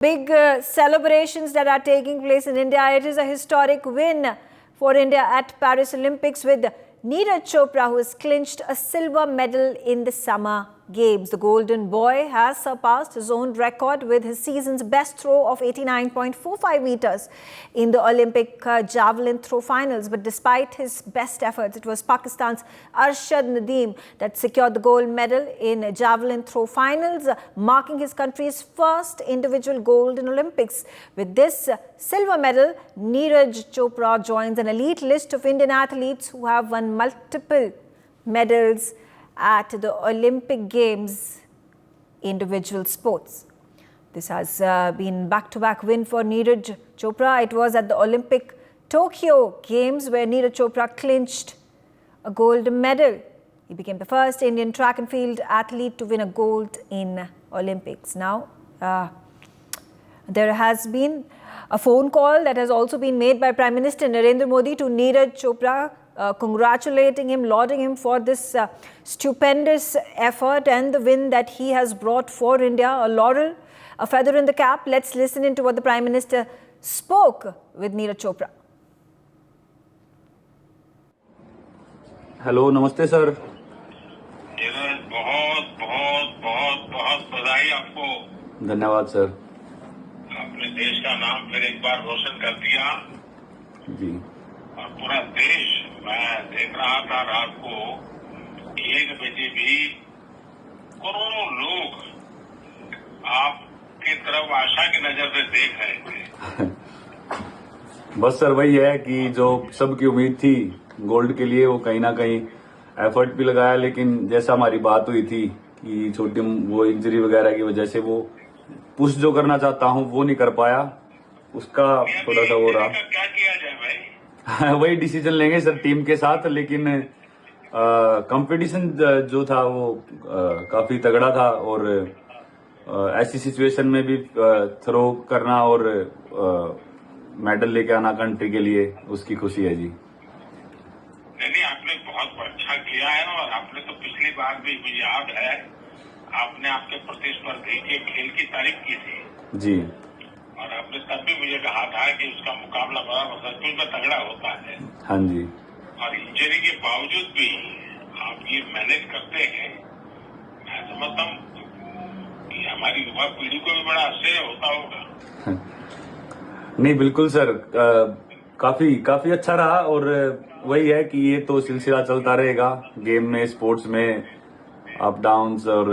Big celebrations that are taking place in India. It is a historic win for India at Paris Olympics with Neeraj Chopra, who has clinched a silver medal in the Summer Games. The Golden Boy has surpassed his own record with his season's best throw of 89.45 meters in the Olympic javelin throw finals. But despite his best efforts, it was Pakistan's Arshad Nadeem that secured the gold medal in javelin throw finals, marking his country's first individual gold in Olympics. With this silver medal, Neeraj Chopra joins an elite list of Indian athletes who have won multiple medals at the Olympic Games individual sports. This has been back-to-back win for Neeraj Chopra. It was at the Olympic Tokyo Games where Neeraj Chopra clinched a gold medal. He became the first Indian track and field athlete to win a gold in Olympics. Now, there has been a phone call that has also been made by Prime Minister Narendra Modi to Neeraj Chopra, congratulating him, lauding him for this stupendous effort and the win that he has brought for India. A laurel, a feather in the cap. Let's listen into what the Prime Minister spoke with Neeraj Chopra. Hello, नमस्ते sir. Neeraj, बहुत बहुत बहुत बहुत बधाई आपको। धन्यवाद sir. आपने देश का नाम फिर एक बार रोशन कर दिया जी। और पूरा देश, मैं देख रहा था रात को 1 बजे भी करोड़ों लोग आपकी तरफ आशा की नजर से देख रहे थे। बस सर वही है कि जो सबकी उम्मीद थी गोल्ड के लिए, वो कहीं ना कहीं एफर्ट भी लगाया, लेकिन जैसा हमारी बात हुई थी कि छोटी वो इंजरी वगैरह की वजह से वो पुश जो करना चाहता हूँ वो नहीं कर पाया, उसका थोड़ा सा वो रहा। क्या किया जाए भाई? वही डिसीजन लेंगे सर टीम के साथ, लेकिन कंपटीशन जो था वो काफी तगड़ा था और ऐसी सिचुएशन में भी थ्रो करना और मेडल लेके आना कंट्री के लिए, उसकी खुशी है जी। नहीं, आपने बहुत अच्छा किया है और आपने तो पिछली बार भी, मुझे याद है, आपने आपके प्रतिस्पर्धी के खेल की तारीफ की थी जी। और आपने तब भी मुझे कहा था कि उसका मुकाबला बड़ा सचमुच में तगड़ा होता है। हाँ जी। और इंजरी के बावजूद भी आप ये मैनेज करते हैं, मैं समझता हूँ कि हमारी युवा पीढ़ी को भी बड़ा आश्चर्य होता होगा। नहीं बिल्कुल सर, काफी अच्छा रहा और वही है कि ये तो सिलसिला चलता रहेगा गेम में, स्पोर्ट्स में अप डाउन्स, और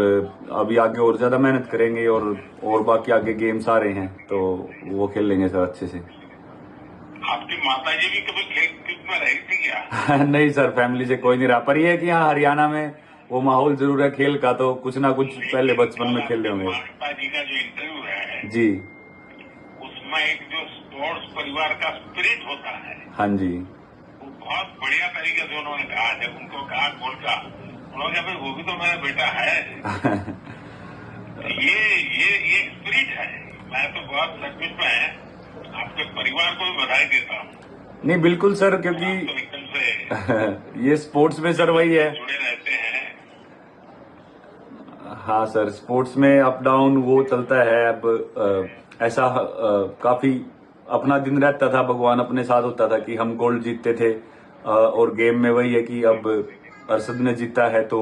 अभी आगे और ज्यादा मेहनत करेंगे और बाकी आगे गेम्स आ रहे हैं तो वो खेल लेंगे सर अच्छे से। आपकी माताजी भी कभी खेल कूद में रही थी क्या? नहीं सर, फैमिली से कोई नहीं रहा, पर ये है कि यहाँ हरियाणा में वो माहौल जरूर है खेल का, तो कुछ ना कुछ पहले बचपन में खेल रहे होंगे। माताजी का जो इंटरव्यू है जी, उसमें एक जो स्पोर्ट्स परिवार का स्पिरिट होता है, हाँ जी, वो बहुत बढ़िया तरीके से उन्होंने कहा। जब उनको कहा गोल्ड का, उन्होंने कहा भाई वो भी तो मेरा बेटा है। ये स्पिरिट है। मैं तो बहुत सचमुच में आपके परिवार को भी बधाई देता हूँ। नहीं बिल्कुल सर, क्योंकि तो एकदम से ये स्पोर्ट्स में सर वही है। जुड़े रहते हैं। हाँ सर, स्पोर्ट्स में अप डाउन वो चलता है। अब ऐसा काफी अपना दिन रहता था, भगवान अपने साथ होता था कि हम गोल्ड जीतते थे, और गेम में वही है कि अब अरशद ने जीता है तो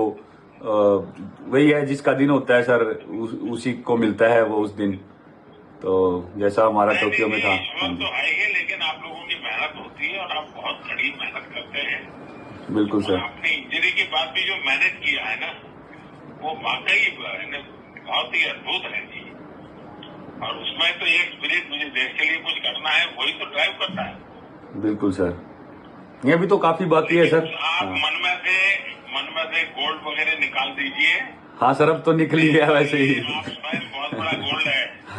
वही है, जिसका दिन होता है सर उसी को मिलता है वो उस दिन। तो जैसा हमारा टोक्यो में था। ईश्वर तो है ही, लेकिन आप लोगों की मेहनत होती है और आप बहुत कड़ी मेहनत करते हैं। बिल्कुल सर। आपने इंजरी के बाद भी जो मैनेज किया है ना, वो वाकई बहुत ही अद्भुत है जी। और उसमें तो एक स्पिरिट, मुझे देश के लिए कुछ करना है, वही तो ड्राइव करता है। बिल्कुल सर, ये भी तो काफी बाकी है सर। आप मन में से गोल्ड वगैरह निकाल दीजिए। हाँ सर, अब तो निकल ही गया वैसे ही। बहुत बड़ा गोल्ड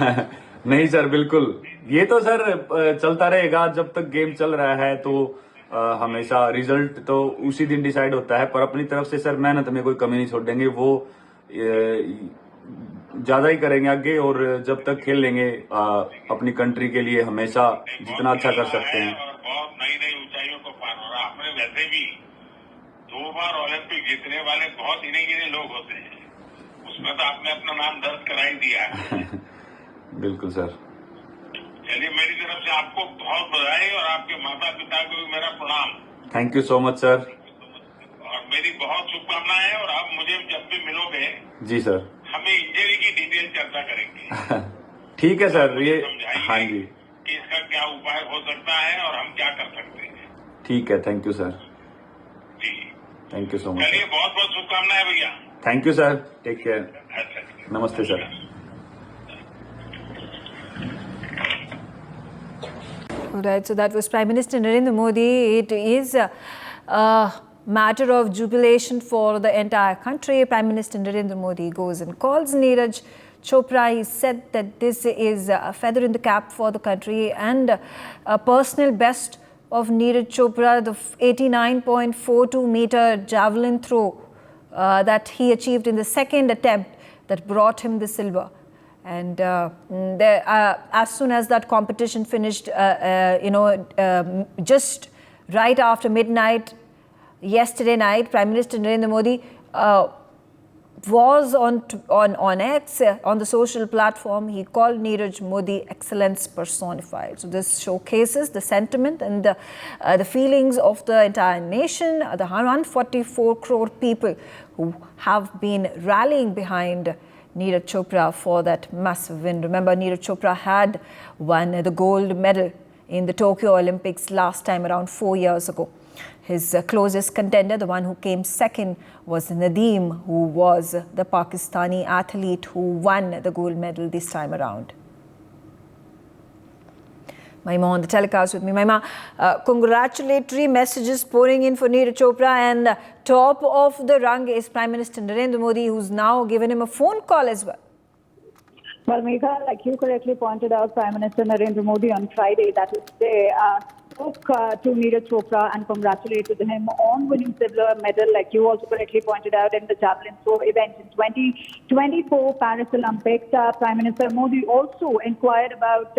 है। नहीं सर, बिल्कुल ये तो सर चलता रहेगा जब तक गेम चल रहा है, तो हमेशा रिजल्ट तो उसी दिन डिसाइड होता है, पर अपनी तरफ से सर मेहनत में कोई कमी नहीं छोड़ेंगे, वो ज्यादा ही करेंगे आगे, और जब तक खेल लेंगे अपनी कंट्री के लिए हमेशा जितना अच्छा कर सकते हैं। और बहुत नई नई ऊंचाइयों को पार हो रहा। आपने वैसे भी 2 बार ओलंपिक जीतने वाले बहुत गिने लोग होते हैं, उसमें तो आपने अपना नाम दर्ज करा ही दिया है। बिल्कुल सर। चलिए, मेरी तरफ से आपको बहुत बधाई और आपके माता पिता को भी मेरा प्रणाम। Thank you so much sir. और मेरी बहुत शुभकामनाएं हैं, और आप मुझे जब भी मिलोगे जी सर। हमें इंजरी की डिटेल चर्चा करेंगे। ठीक है सर, ये समझाइए हाँ जी कि इसका क्या उपाय हो सकता है और हम क्या कर सकते हैं। ठीक है, थैंक यू सर। जी, थैंक यू सो मच। चलिए, बहुत बहुत शुभकामनाएं भैया। Thank you sir, take care. अच्छा, नमस्ते sir. All right, so that was Prime Minister Narendra Modi. It is a matter of jubilation for the entire country. Prime Minister Narendra Modi goes and calls Neeraj Chopra. He said that this is a feather in the cap for the country and a personal best of Neeraj Chopra, the 89.42 meter javelin throw that he achieved in the second attempt that brought him the silver. And as soon as that competition finished, just right after midnight, yesterday night, Prime Minister Narendra Modi was on X, on the social platform. He called Neeraj Modi excellence personified. So this showcases the sentiment and the feelings of the entire nation, the 144 crore people who have been rallying behind Neeraj Chopra for that massive win. Remember, Neeraj Chopra had won the gold medal in the Tokyo Olympics last time around 4 years ago. His closest contender, the one who came second, was Nadeem, who was the Pakistani athlete who won the gold medal this time around. Mahima on the telecast with me. Mahima, congratulatory messages pouring in for Neeraj Chopra, and top of the rung is Prime Minister Narendra Modi, who's now given him a phone call as well. Well, Megha, like you correctly pointed out, Prime Minister Narendra Modi on Friday, that is today, spoke to Neeraj Chopra and congratulated him on winning silver medal, like you also correctly pointed out, in the javelin throw event in 2024 Paris Olympics. Prime Minister Modi also inquired about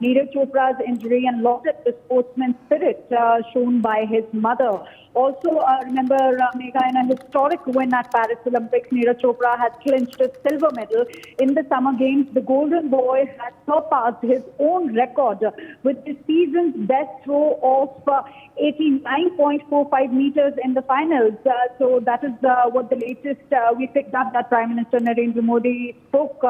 Neeraj Chopra's injury and lauded the sportsman spirit shown by his mother. Also, remember, Megha, in a historic win at Paris Olympics, Neeraj Chopra has clinched a silver medal in the Summer Games. The Golden Boy has surpassed his own record with the season's best throw of 89.45 meters in the finals. So that is what the latest we picked up, that Prime Minister Narendra Modi spoke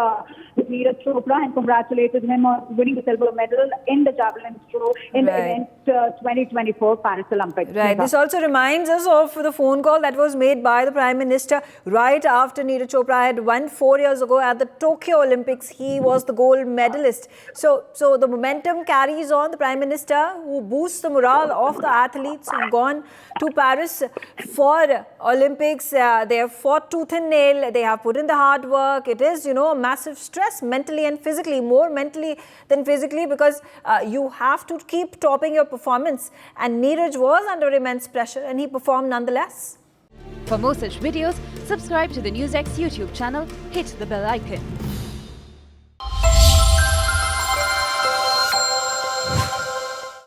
with Neeraj Chopra and congratulated him on winning the silver medal in the javelin throw in the event 2024 Paris Olympics. Right. This also reminds us of the phone call that was made by the Prime Minister right after Neeraj Chopra had won 4 years ago at the Tokyo Olympics. He was the gold medalist. So the momentum carries on. The Prime Minister, who boosts the morale of the athletes who've gone to Paris for Olympics. They have fought tooth and nail. They have put in the hard work. It is, a massive stress mentally and physically, more mentally than physically, because you have to keep topping your performance. And Neeraj was under immense pressure and he performed nonetheless. For more such videos, subscribe to the NewsX YouTube channel, hit the bell icon.